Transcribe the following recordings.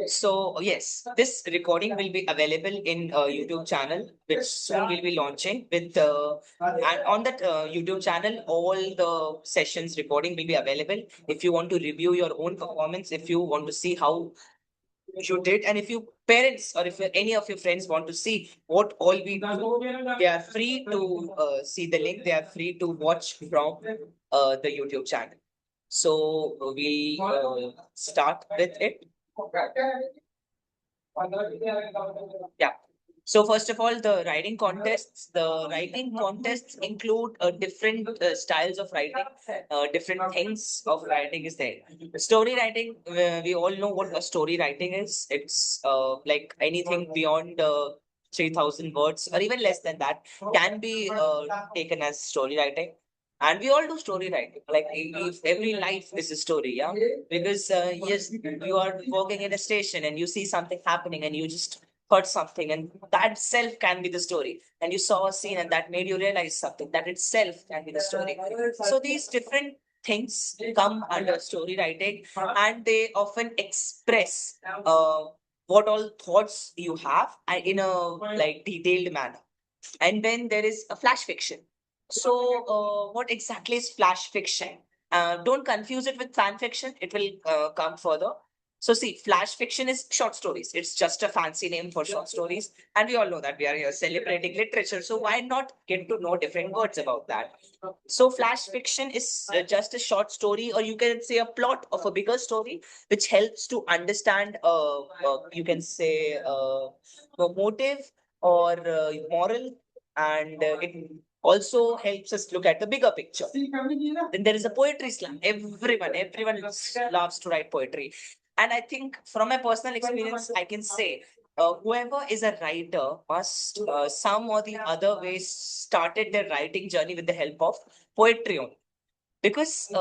So yes, this recording will be available in a YouTube channel, which soon will be launching with and on that YouTube channel, all the sessions recording will be available. If you want to review your own performance, if you want to see how you did, and if you parents or if any of your friends want to see what all we do, they are free to see the link. They are free to watch from the YouTube channel. So we start with it. Yeah. So first of all, the writing contests. The writing contests include different styles of writing, different things of writing is there. Story writing, we all know what a story writing is. It's like anything beyond 3,000 words or even less than that can be taken as story writing. And we all do story writing. Like if every life is a story, yeah. Because yes, you are working in a station and you see something happening and you just heard something, and that itself can be the story. And you saw a scene and that made you realize something. That itself can be the story. So these different things come under story writing, and they often express what all thoughts you have in a like detailed manner. And then there is a flash fiction. So, what exactly is flash fiction? Don't confuse it with fan fiction. It will come further. So, see, flash fiction is short stories. It's just a fancy name for short stories. And we all know that we are here celebrating literature. So, why not get to know different words about that? So, flash fiction is just a short story, or you can say a plot of a bigger story, which helps to understand, you can say, a motive or moral, and it also helps us look at the bigger picture. Then there is a poetry slam. Everyone loves to write poetry. And I think from my personal experience, I can say whoever is a writer must some or the other way started their writing journey with the help of poetry only. Because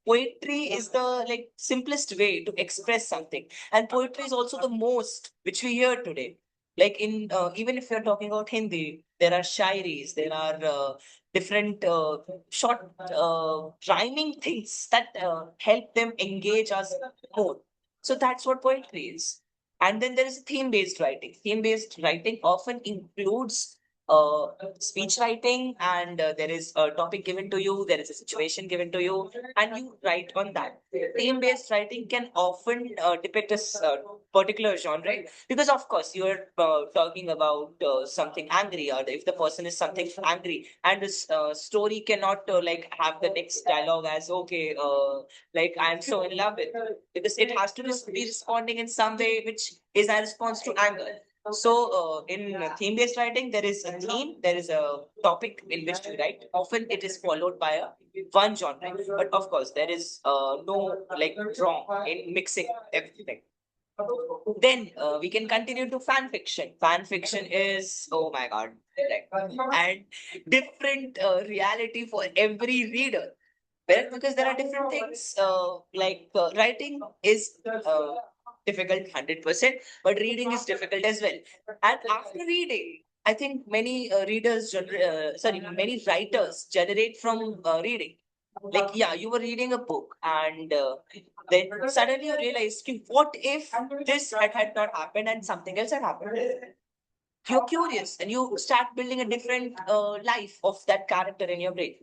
poetry is the like simplest way to express something, and poetry is also the most which we hear today. Like in even if you're talking about Hindi, there are shairis, there are different short rhyming things that help them engage us more. So that's what poetry is. And then there is theme based writing. Theme based writing often includes uh, speech writing, and there is a topic given to you, there is a situation given to you, and you write on that. Theme based writing can often depict a particular genre, because of course you're talking about something angry, or if the person is something angry, and this story cannot like have the next dialogue as okay, like I'm so in love with, because it has to be responding in some way which is a response to anger. So, in theme-based writing, there is a theme, there is a topic in which you write. Often, it is followed by a one genre, but of course, there is no like wrong in mixing everything. Then we can continue to fan fiction. Fan fiction is oh my god, like, and different reality for every reader. Well, because there are different things like writing is difficult 100%, but reading is difficult as well. And after reading, I think many many writers generate from reading. Like, yeah, you were reading a book, and then suddenly you realize, "Ki, what if this had not happened and something else had happened?" You're curious and you start building a different life of that character in your brain.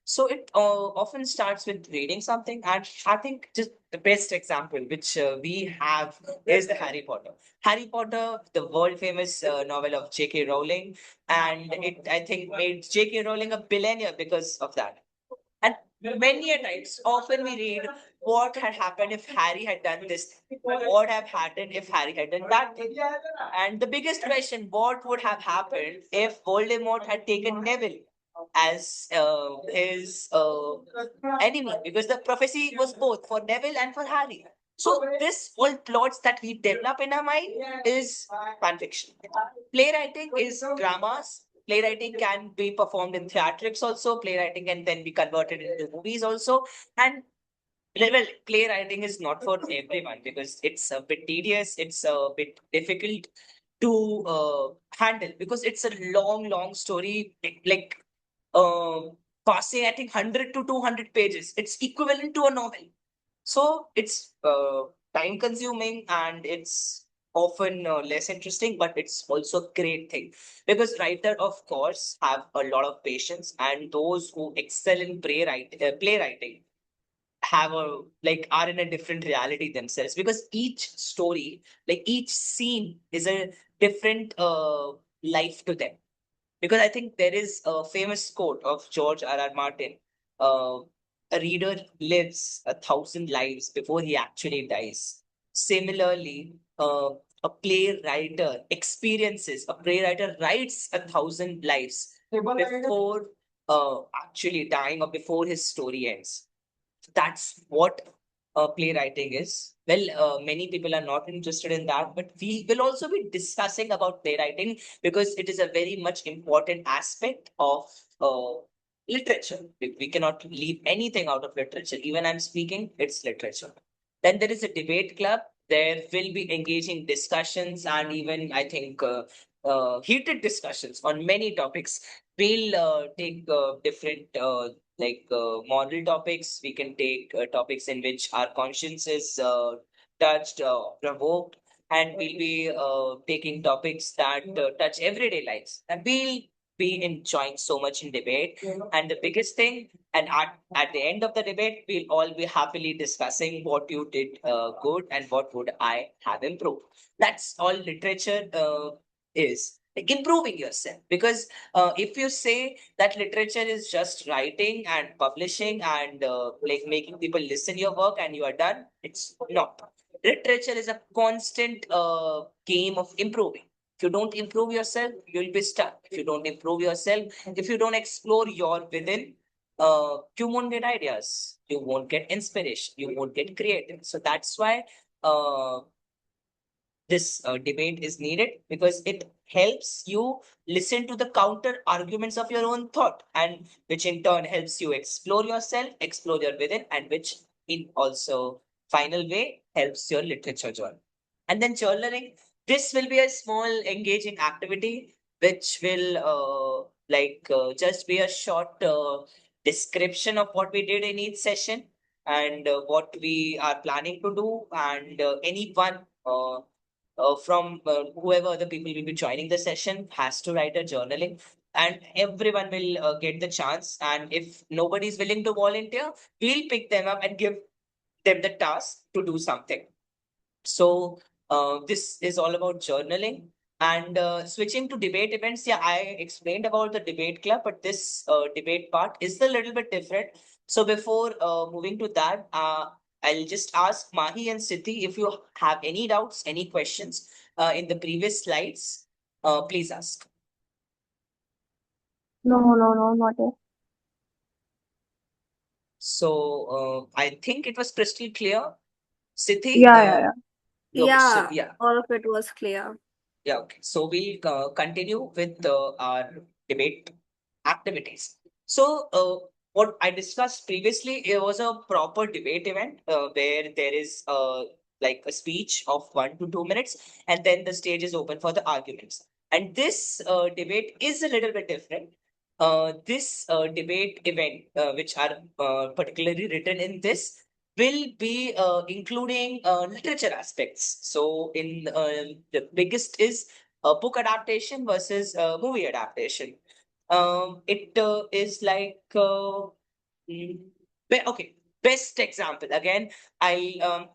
So it often starts with reading something, and I think just the best example which we have is the Harry Potter. Harry Potter, the world famous novel of J.K. Rowling, and it I think made J.K. Rowling a billionaire because of that. And many a times, often we read what had happened if Harry had done this, what have happened if Harry had done that thing. And the biggest question, what would have happened if Voldemort had taken Neville as his enemy? Because the prophecy was both for Neville and for Harry. So this whole plots that we develop in our mind is fan fiction. Playwriting is dramas. Playwriting can be performed in theatrics also. Playwriting can then be converted into movies also. And well, playwriting is not for everyone because it's a bit tedious. It's a bit difficult to handle because it's a long story, like passing, I think, 100 to 200 pages. It's equivalent to a novel. So it's time consuming and it's often less interesting, but it's also a great thing because writer, of course, have a lot of patience, and those who excel in playwriting have a like are in a different reality themselves because each story, like each scene, is a different life to them. Because I think there is a famous quote of George R.R. Martin: uh, "A reader lives 1,000 lives before he actually dies." Similarly, a playwright writes 1,000 lives before actually dying or before his story ends. That's what playwriting is. Well, many people are not interested in that, but we will also be discussing about playwriting because it is a very much important aspect of literature. We cannot leave anything out of literature. Even I'm speaking, it's literature. Then there is a debate club. There will be engaging discussions and even, I think, heated discussions on many topics. We'll take different moral topics. We can take topics in which our conscience is touched, provoked, and we'll be taking topics that touch everyday lives. And we'll be enjoying so much in debate. And the biggest thing, and at the end of the debate, we'll all be happily discussing what you did good and what would I have improved. That's all literature is. Like improving yourself. Because if you say that literature is just writing and publishing and like making people listen your work and you are done, it's not. Literature is a constant game of improving. If you don't improve yourself, you'll be stuck. If you don't improve yourself, if you don't explore your within, you won't get ideas, you won't get inspiration, you won't get creative. So that's why uh, this debate is needed because it helps you listen to the counter arguments of your own thought, and which in turn helps you explore yourself, explore your within, and which in also final way helps your literature journey. And then journaling, this will be a small engaging activity which will just be a short description of what we did in each session and what we are planning to do, and anyone from whoever the people will be joining the session has to write a journaling, and everyone will get the chance, and if nobody is willing to volunteer, we'll pick them up and give them the task to do something. So this is all about journaling. And switching to debate events, yeah, I explained about the debate club, but this debate part is a little bit different. So before moving to that, I'll just ask Mahi and Siddhi if you have any doubts, any questions in the previous slides. Please ask. No, no, no, not yet. So I think it was crystal clear. Siddhi, Yeah, yeah, yeah. okay, so Yeah, yeah. all of it was clear. Yeah, okay. So we'll continue with our debate activities. So, what I discussed previously, it was a proper debate event where there is like a speech of 1 to 2 minutes, and then the stage is open for the arguments. And this debate is a little bit different. This debate event, which are particularly written in this, will be including literature aspects. So, in the biggest is book adaptation versus movie adaptation. It is like okay. Best example again. I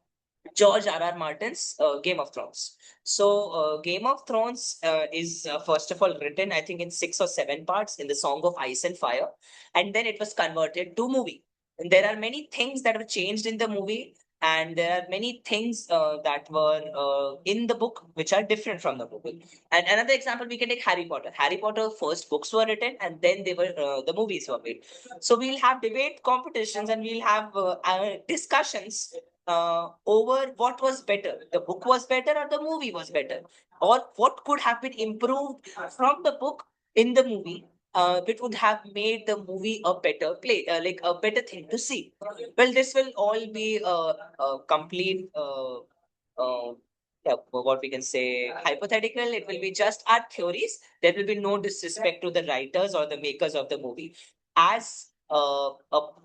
George R.R. Martin's Game of Thrones. So, Game of Thrones is first of all written, I think, in 6 or 7 parts in the Song of Ice and Fire, and then it was converted to movie. And there are many things that were changed in the movie, and there are many things that were in the book which are different from the movie. And another example, we can take Harry Potter. Harry Potter first books were written, and then they were the movies were made. So we'll have debate competitions, and we'll have discussions over what was better, the book was better or the movie was better, or what could have been improved from the book in the movie, which would have made the movie a better play, like a better thing to see. Well, this will all be a complete yeah, what we can say hypothetical. It will be just our theories. There will be no disrespect to the writers or the makers of the movie. As a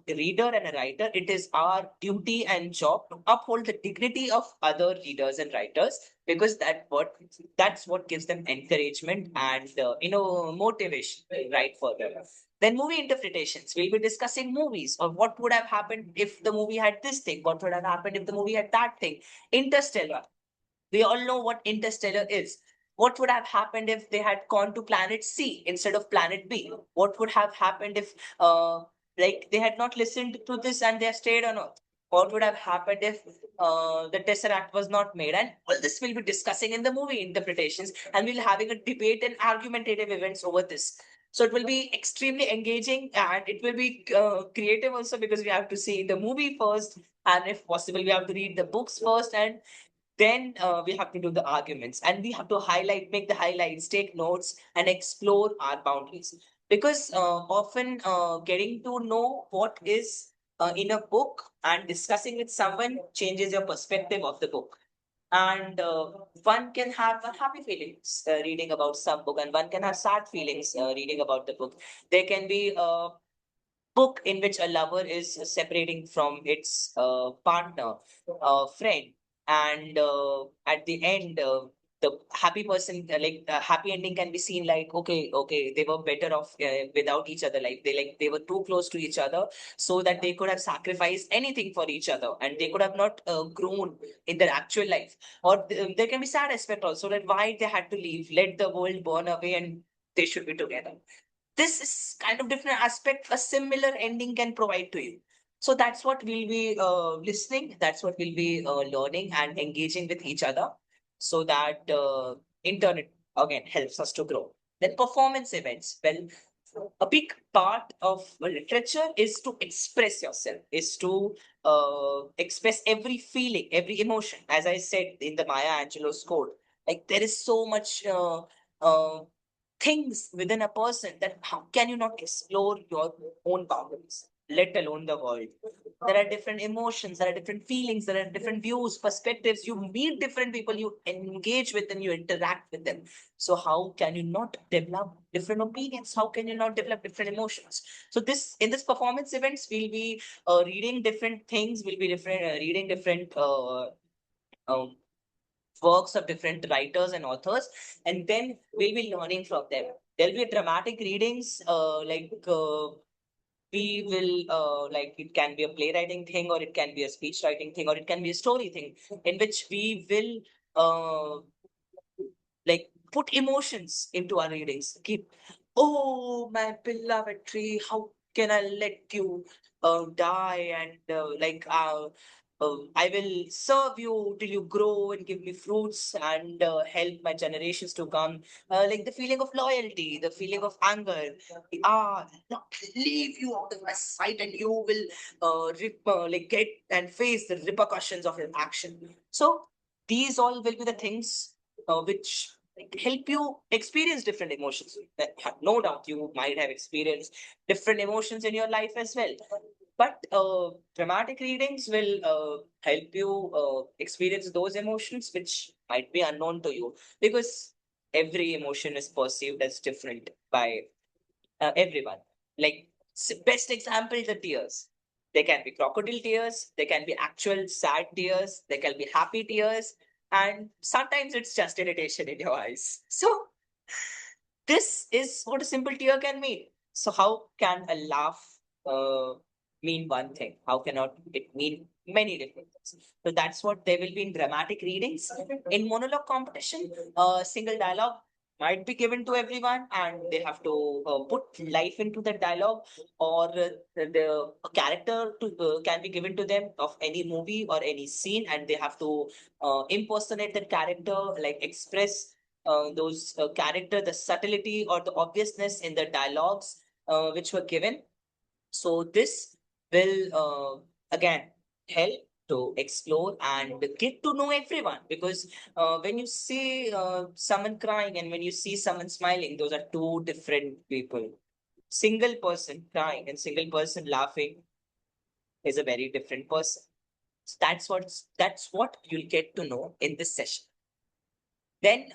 reader and a writer, it is our duty and job to uphold the dignity of other readers and writers, because that's what gives them encouragement and motivation to write further. Then movie interpretations. We'll be discussing movies, or what would have happened if the movie had this thing, what would have happened if the movie had that thing. Interstellar. We all know what Interstellar is. What would have happened if they had gone to planet C instead of planet B? What would have happened if, they had not listened to this and they had stayed on Earth? What would have happened if the Tesseract was not made? And all this we'll be discussing in the movie interpretations, and we'll having a debate and argumentative events over this. So it will be extremely engaging, and it will be creative also, because we have to see the movie first, and if possible, we have to read the books first, and then we have to do the arguments, and we have to make the highlights, take notes, and explore our boundaries. Because often getting to know what is in a book and discussing with someone changes your perspective of the book. And one can have happy feelings reading about some book, and one can have sad feelings reading about the book. There can be book in which a lover is separating from its partner, friend, and at the end, the happy person, like the happy ending can be seen like, okay, they were better off without each other. They were too close to each other, so that they could have sacrificed anything for each other, and they could have not grown in their actual life. Or there can be sad aspect also, that why they had to leave, let the world burn away, and they should be together. This is kind of different aspect a similar ending can provide to you. So that's what we'll be listening, that's what we'll be learning and engaging with each other, so that in turn it again helps us to grow. Then performance events. Well, a big part of literature is to express yourself, is to express every feeling, every emotion. As I said in the Maya Angelou's quote, like there is so much uh, things within a person, that how can you not explore your own boundaries, let alone the world? There are different emotions, there are different feelings, there are different views, perspectives. You meet different people, you engage with them, you interact with them. So how can you not develop different opinions? How can you not develop different emotions? So this, in this performance events, we'll be reading different things, we'll be reading different um, works of different writers and authors, and then we'll be learning from them. There'll be dramatic readings, we will it can be a playwriting thing, or it can be a speech writing thing, or it can be a story thing, in which we will put emotions into our readings. Keep, oh, my beloved tree, how can I let you die? And I will serve you till you grow and give me fruits and help my generations to come. Like the feeling of loyalty, the feeling of anger. Not leave you out of my sight, and you will get and face the repercussions of your action. So these all will be the things which help you experience different emotions. No doubt you might have experienced different emotions in your life as well. But dramatic readings will help you experience those emotions which might be unknown to you, because every emotion is perceived as different by everyone. Like, best example, the tears. They can be crocodile tears, they can be actual sad tears, they can be happy tears, and sometimes it's just irritation in your eyes. So this is what a simple tear can mean. So how can a laugh uh, mean one thing? How cannot it mean many different things? So that's what they will be in dramatic readings. In monologue competition, single dialogue might be given to everyone, and they have to put life into the dialogue, or the a character to can be given to them of any movie or any scene, and they have to impersonate that character, like express those character, the subtlety or the obviousness in the dialogues which were given. So this will again help to explore and get to know everyone, because when you see someone crying and when you see someone smiling, those are two different people. Single person crying and single person laughing is a very different person. So that's what you'll get to know in this session. Then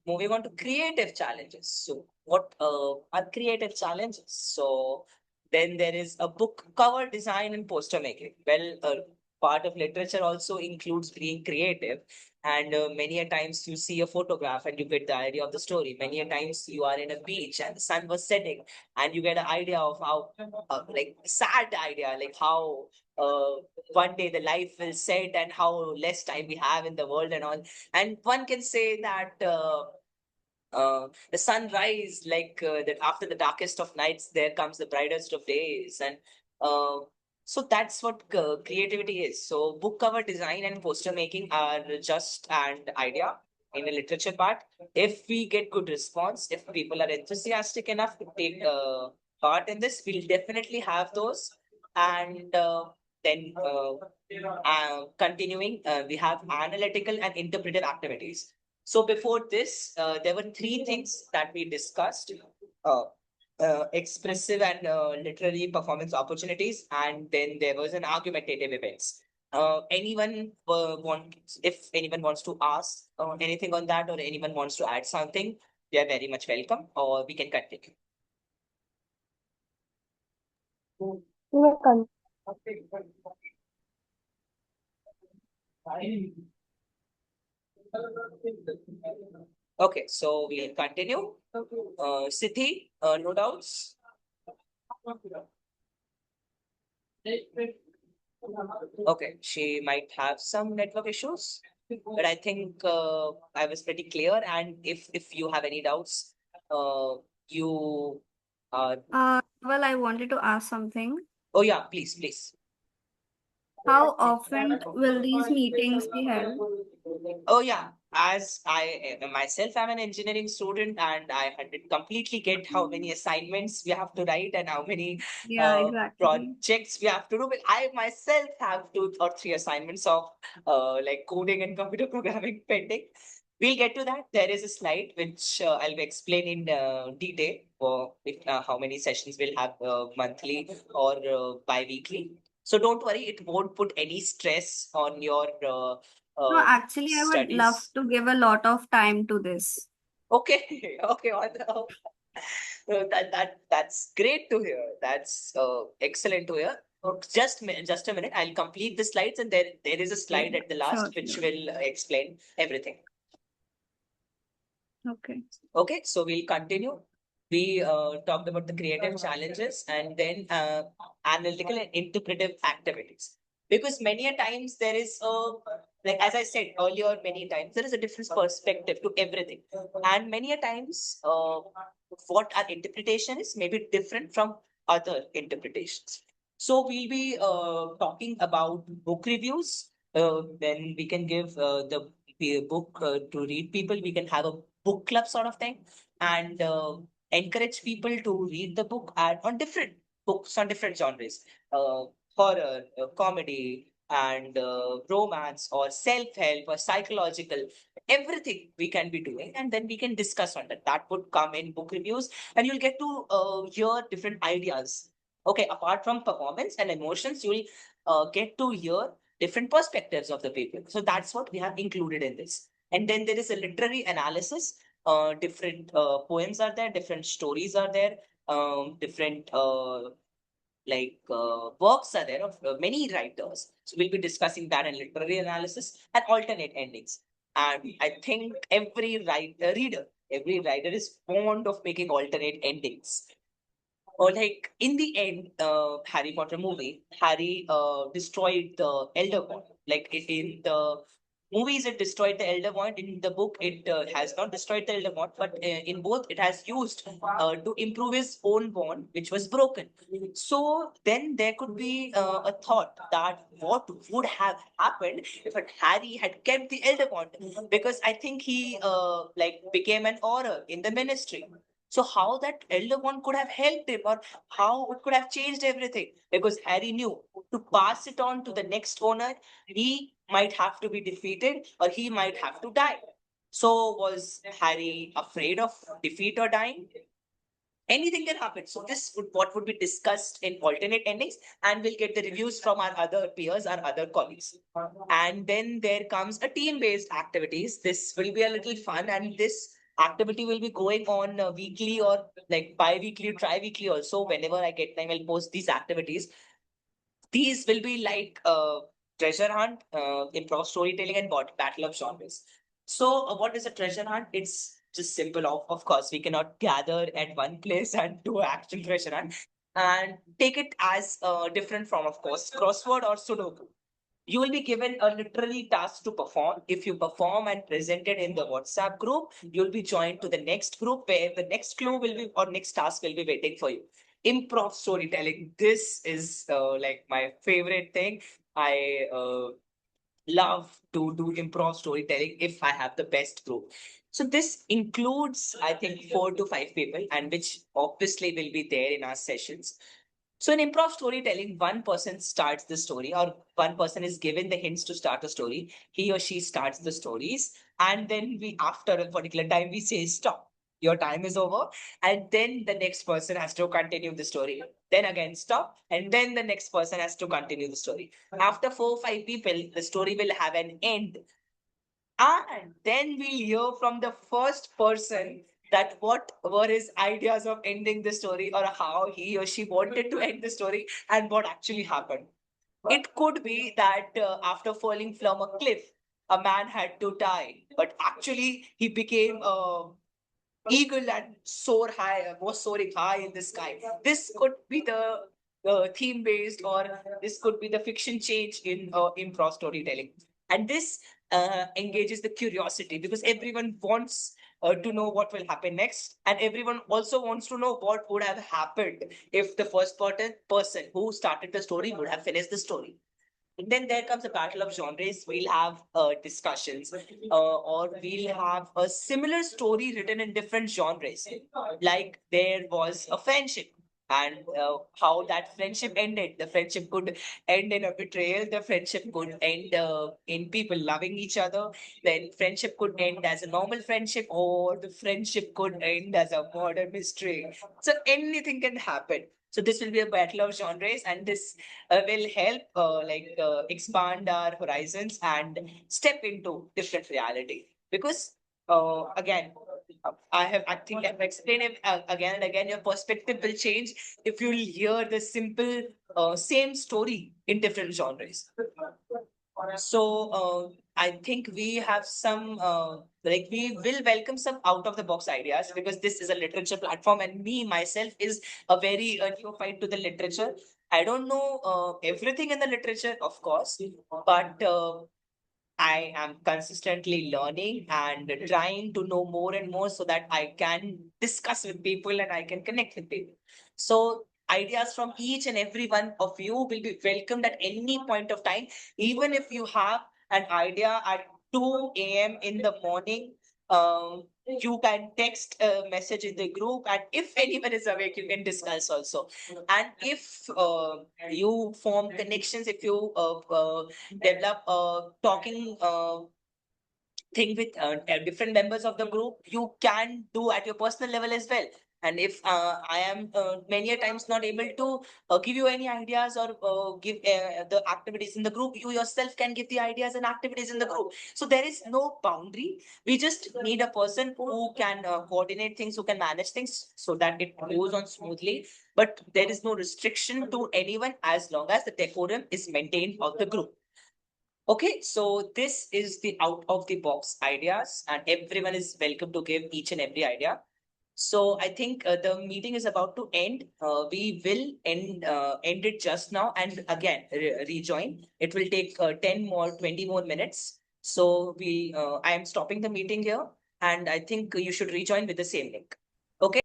moving on to creative challenges. So what are creative challenges? So Then there is a book cover design and poster making. Well, part of literature also includes being creative. And many a times you see a photograph and you get the idea of the story. Many a times you are in a beach and the sun was setting and you get an idea of how, like, sad idea, like how one day the life will set and how less time we have in the world and all. And one can say that the sunrise, like that after the darkest of nights, there comes the brightest of days. And uh, so that's what creativity is. So book cover design and poster making are just an idea in the literature part. If we get good response, if people are enthusiastic enough to take part in this, we'll definitely have those. And then continuing, we have analytical and interpretive activities. So before this, there were three things that we discussed: uh, expressive and literary performance opportunities, and then there was an argumentative events. If anyone wants to ask anything on that, or anyone wants to add something, they are very much welcome, or we can continue. Welcome. Okay, so we'll continue. Siddhi, no doubts? Okay, she might have some network issues, but I think I was pretty clear. And if you have any doubts, you Well, I wanted to ask something. oh yeah, please. How often will these meetings be held? Oh yeah, as I myself am an engineering student, and I had to completely get how many assignments we have to write and how many Yeah, exactly. projects we have to do. But I myself have 2 or 3 assignments of like coding and computer programming pending. We'll get to that. There is a slide which I'll explain in detail for how many sessions we'll have monthly or bi-weekly. So don't worry, it won't put any stress on your No, actually, I would love studies. to give a lot of time to this. Okay, okay, that's great to hear. That's excellent to hear. Just a minute. I'll complete the slides, and there is a Okay. slide at the last Sure, which sure. will explain everything. Okay. Okay, so we'll continue. We talked about the creative challenges and then analytical and interpretive activities. Because many a times there is a, like as I said earlier, many times there is a different perspective to everything. And many a times what our interpretation is may be different from other interpretations. So we'll be talking about book reviews. Then we can give the book to read people. We can have a book club sort of thing, and encourage people to read the book and on different books on different genres, horror, comedy, and romance, or self-help, or psychological, everything we can be doing, and then we can discuss on that. That would come in book reviews, and you'll get to hear different ideas. Okay, apart from performance and emotions, you'll get to hear different perspectives of the people. So that's what we have included in this. And then there is a literary analysis. Different poems are there, different stories are there, different works are there of many writers. So we'll be discussing that in literary analysis and alternate endings. And I think every writer is fond of making alternate endings. Or like in the end, Harry Potter movie, Harry destroyed the Elder Wand. Like in the movies, it destroyed the Elder Wand. In the book, it has not destroyed the Elder Wand, but in both, it has used to improve his own wand, which was broken. So then there could be a thought that what would have happened if Harry had kept the Elder Wand, because I think he like became an auror in the ministry. So how that elder one could have helped him, or how it could have changed everything, because Harry knew to pass it on to the next owner, he might have to be defeated or he might have to die. So was Harry afraid of defeat or dying? Anything can happen. So this would what would be discussed in alternate endings, and we'll get the reviews from our other peers, our other colleagues. And then there comes a team-based activities. This will be a little fun, and this activity will be going on weekly or like bi-weekly, tri-weekly also. Whenever I get time, I'll post these activities. These will be like treasure hunt, improv storytelling, and battle of genres. So, what is a treasure hunt? It's just simple. Of course, we cannot gather at one place and do actual treasure hunt, and take it as a different form, of course, crossword or Sudoku. You will be given a literally task to perform. If you perform and present it in the WhatsApp group, you'll be joined to the next group where the next clue will be or next task will be waiting for you. Improv storytelling. This is like my favorite thing. I love to do improv storytelling if I have the best group. So this includes, I think, 4 to 5 people, and which obviously will be there in our sessions. So in improv storytelling, one person starts the story, or one person is given the hints to start a story. He or she starts the stories, and then we, after a particular time, we say stop. Your time is over, and then the next person has to continue the story. Then again stop, and then the next person has to continue the story. After 4 or 5 people, the story will have an end, and then we'll hear from the first person that what were his ideas of ending the story, or how he or she wanted to end the story, and what actually happened. It could be that after falling from a cliff, a man had to die, but actually he became a eagle and soar high, was soaring high in the sky. This could be the theme based, or this could be the fiction change in improv storytelling. And this engages the curiosity, because everyone wants to know what will happen next, and everyone also wants to know what would have happened if the first person who started the story would have finished the story. And then there comes the battle of genres. We'll have discussions, or we'll have a similar story written in different genres. Like there was a friendship, and how that friendship ended. The friendship could end in a betrayal. The friendship could end in people loving each other. Then friendship could end as a normal friendship, or the friendship could end as a murder mystery. So anything can happen. So this will be a battle of genres, and this will help expand our horizons and step into different reality. Because again, I think I've explained it again and again. Your perspective will change if you hear the simple same story in different genres. So I think we have some we will welcome some out of the box ideas, because this is a literature platform, and me myself is a very neophyte to the literature. I don't know everything in the literature, of course, but I am consistently learning and trying to know more and more, so that I can discuss with people and I can connect with people. So ideas from each and every one of you will be welcomed at any point of time. Even if you have an idea at 2 a.m. in the morning, you can text a message in the group, and if anyone is awake, you can discuss also. And if you form connections, if you develop a talking thing with different members of the group, you can do at your personal level as well. And if I am many a times not able to give you any ideas, or give the activities in the group, you yourself can give the ideas and activities in the group. So there is no boundary. We just need a person who can coordinate things, who can manage things, so that it goes on smoothly. But there is no restriction to anyone, as long as the decorum is maintained of the group. Okay, so this is the out of the box ideas, and everyone is welcome to give each and every idea. So I think the meeting is about to end. We will end it just now, and again rejoin. It will take 20 more minutes. So I am stopping the meeting here, and I think you should rejoin with the same link. Okay.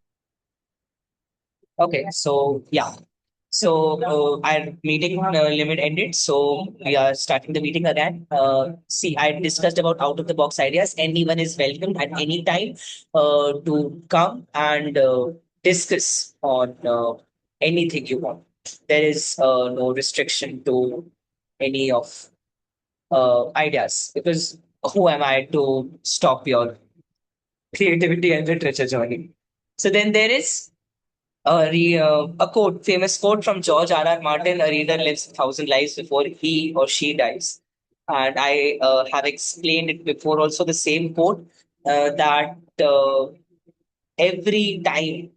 Okay. So yeah. So our meeting limit ended. So we are starting the meeting again. See, I discussed about out of the box ideas. Anyone is welcome at any time to come and discuss on anything you want. There is no restriction to any of ideas, because who am I to stop your creativity and literature journey? So then there is a quote, famous quote from George R. R. Martin: "A reader lives 1,000 lives before he or she dies." And I have explained it before also, the same quote that every time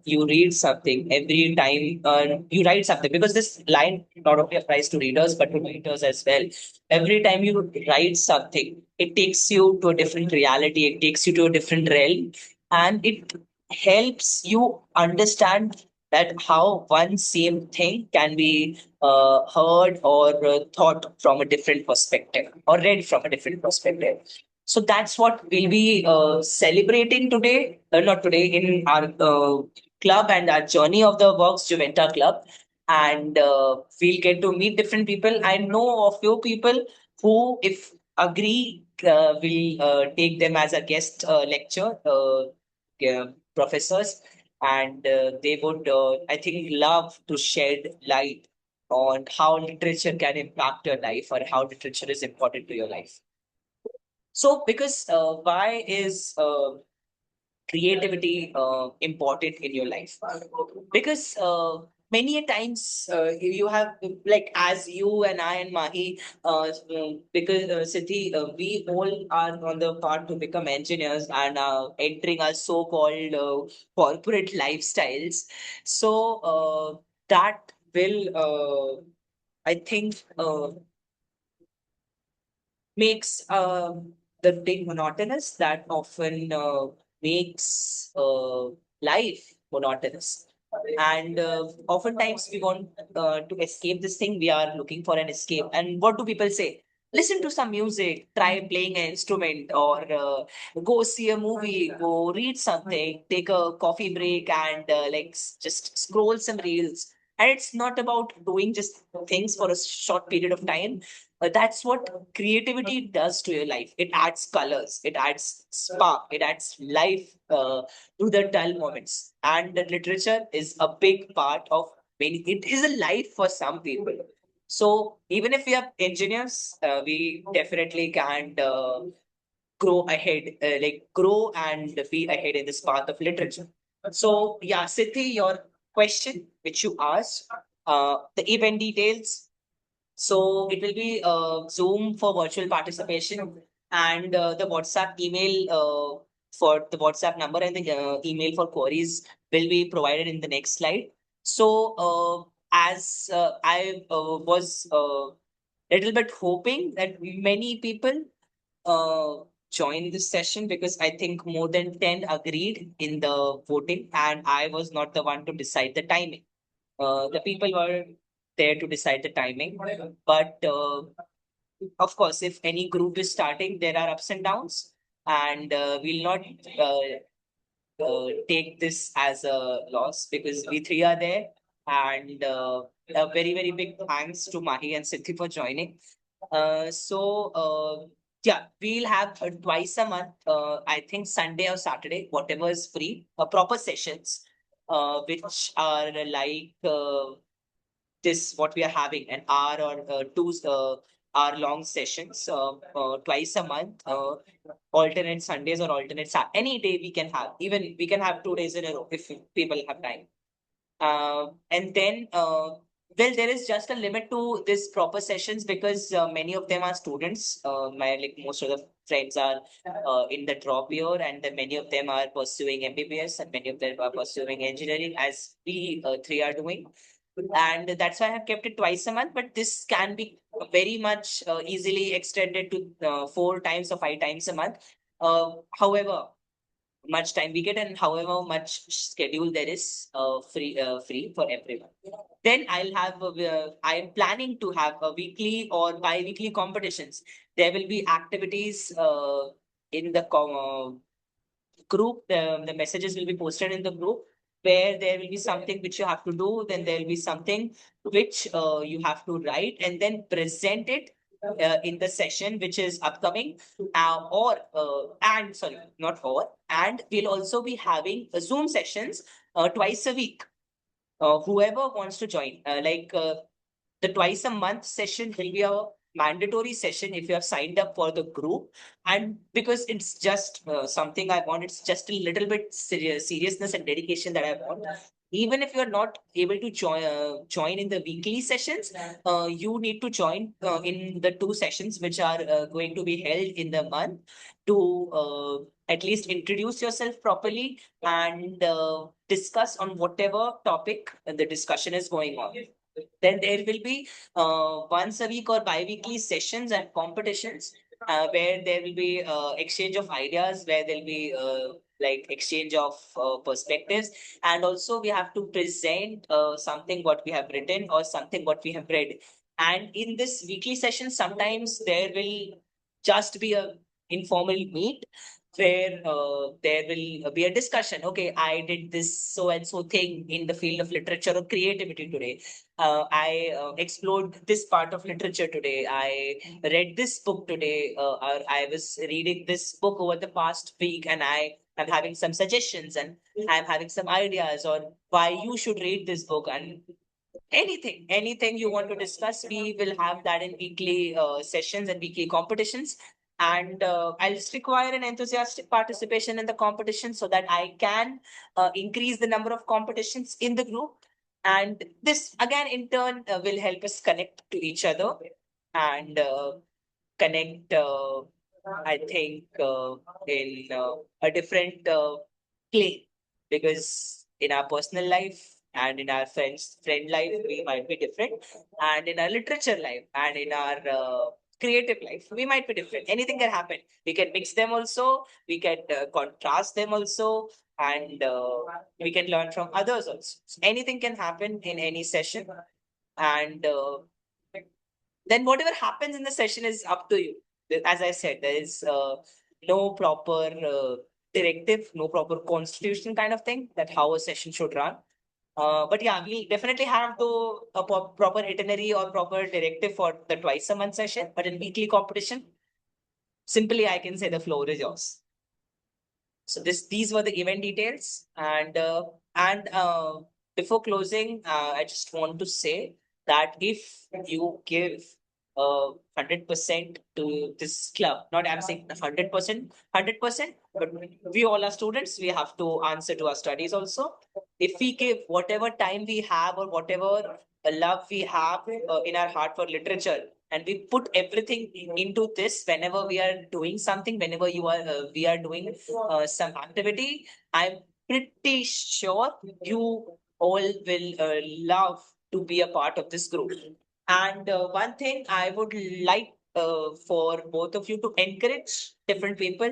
you read something, every time you write something, because this line not only applies to readers but to writers as well. Every time you write something, it takes you to a different reality, it takes you to a different realm, and it helps you understand that how one same thing can be heard or thought from a different perspective or read from a different perspective. So that's what we'll be celebrating today, not today, in our club and our journey of the Vox Juventa club. And we'll get to meet different people. I know a few people who, if agree, will take them as a guest lecture, professors. And they would, I think, love to shed light on how literature can impact your life or how literature is important to your life. So, because why is creativity important in your life? Because many a times you have, like, as you and I and Mahi, because Siddhi, we all are on the path to become engineers and entering our so-called corporate lifestyles. So that will, I think, makes the day monotonous, that often makes life monotonous. And oftentimes we want to escape this thing. We are looking for an escape. And what do people say? Listen to some music, try playing an instrument, or go see a movie, go read something, take a coffee break, and just scroll some reels. And it's not about doing just things for a short period of time. That's what creativity does to your life. It adds colors, it adds spark, it adds life to the dull moments. And the literature is a big part of many. It is a life for some people. So even if we are engineers, we definitely can grow ahead, grow and be ahead in this path of literature. So yeah, Siddhi, your question which you asked, the event details. So it will be Zoom for virtual participation, and the WhatsApp email for the WhatsApp number and the email for queries will be provided in the next slide. So as I was little bit hoping that many people join this session, because I think more than 10 agreed in the voting, and I was not the one to decide the timing. The people were there to decide the timing. But of course, if any group is starting, there are ups and downs, and we'll not take this as a loss, because we three are there. And a very, very big thanks to Mahi and Siddhi for joining. Yeah, we'll have twice a month, I think Sunday or Saturday, whatever is free, proper sessions, which are like this what we are having, an hour or two hour long sessions twice a month, alternate Sundays or alternate any day we can have. Even we can have 2 days in a row if people have time. And then, well, there is just a limit to this proper sessions, because many of them are students. My like most of the friends are in the drop year, and then many of them are pursuing MBBS, and many of them are pursuing engineering, as we three are doing. And that's why I have kept it twice a month. But this can be very much easily extended to 4 times or 5 times a month. However much time we get, and however much schedule there is free for everyone. Then I'll have I'm planning to have a weekly or bi-weekly competitions. There will be activities in the group. The messages will be posted in the group, where there will be something which you have to do, then there will be something which you have to write and then present it in the session which is upcoming. Or and sorry, not or, and we'll also be having Zoom sessions twice a week. Whoever wants to join, the twice a month session will be a mandatory session if you have signed up for the group. And because it's just something I want, it's just a little bit seriousness and dedication that I want. even if you're not able to join in the weekly sessions, you need to join in the two sessions which are going to be held in the month to at least introduce yourself properly and discuss on whatever topic the discussion is going on. Then there will be once a week or bi-weekly sessions and competitions where there will be exchange of ideas, where there'll be like exchange of perspectives, and also we have to present something what we have written or something what we have read. And in this weekly session, sometimes there will just be a informal meet where there will be a discussion. Okay, I did this so and so thing in the field of literature or creativity today. I explored this part of literature today. I read this book today, or I was reading this book over the past week, and I am having some suggestions and I'm having some ideas on why you should read this book. And anything you want to discuss, we will have that in weekly sessions and weekly competitions. And I'll just require an enthusiastic participation in the competition so that I can increase the number of competitions in the group. And this again in turn will help us connect to each other and connect, I think, in a different plane, because in our personal life and in our friend life we might be different, and in our literature life and in our creative life we might be different. Anything can happen. We can mix them also. We can contrast them also, and we can learn from others also. So anything can happen in any session, and then whatever happens in the session is up to you. As I said, there is no proper directive, no proper constitution kind of thing that how a session should run. But yeah, we definitely have to a proper itinerary or proper directive for the twice a month session. But in weekly competition, simply I can say the floor is yours. So these were the event details, and before closing, I just want to say that if you give 100% to this club, not I'm saying 100%, but we all are students. We have to answer to our studies also. If we give whatever time we have or whatever love we have in our heart for literature, and we put everything into this whenever we are doing something, whenever you are we are doing some activity, I'm pretty sure you all will love to be a part of this group. And one thing I would like for both of you to encourage different people.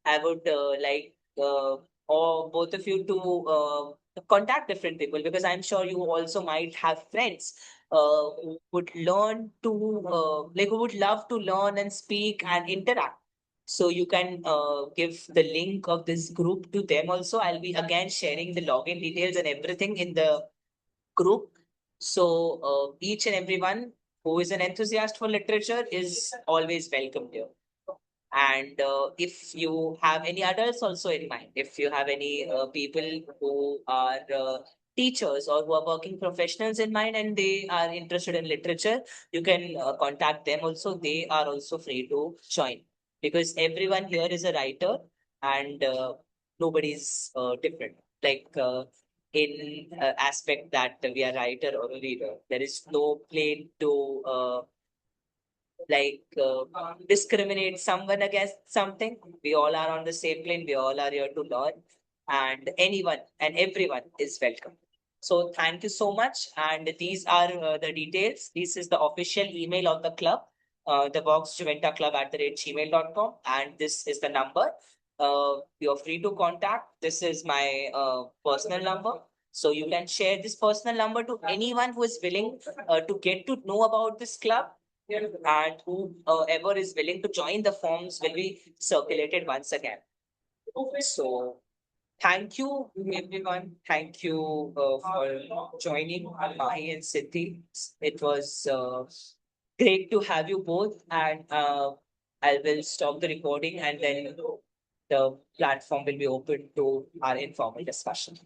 I would like or both of you to contact different people, because I'm sure you also might have friends who would learn to like who would love to learn and speak and interact. So you can give the link of this group to them also. I'll be again sharing the login details and everything in the group. So each and everyone who is an enthusiast for literature is always welcome here. And if you have any adults also in mind, if you have any people who are teachers or who are working professionals in mind and they are interested in literature, you can contact them also. They are also free to join, because everyone here is a writer, and nobody's different. Like in aspect that we are writer or a reader, there is no plane to discriminate someone against something. We all are on the same plane. We all are here to learn, and anyone and everyone is welcome. So thank you so much. And these are the details. This is the official email of the club, the Vox Juventa Club @gmail.com, and this is the number. You're free to contact. This is my personal number. So you can share this personal number to anyone who is willing to get to know about this club, and whoever is willing to join, the forms will be circulated once again. So thank you, everyone. Thank you for joining Mahi and Siddhi. It was great to have you both, and I will stop the recording, and then the platform will be open to our informal discussion.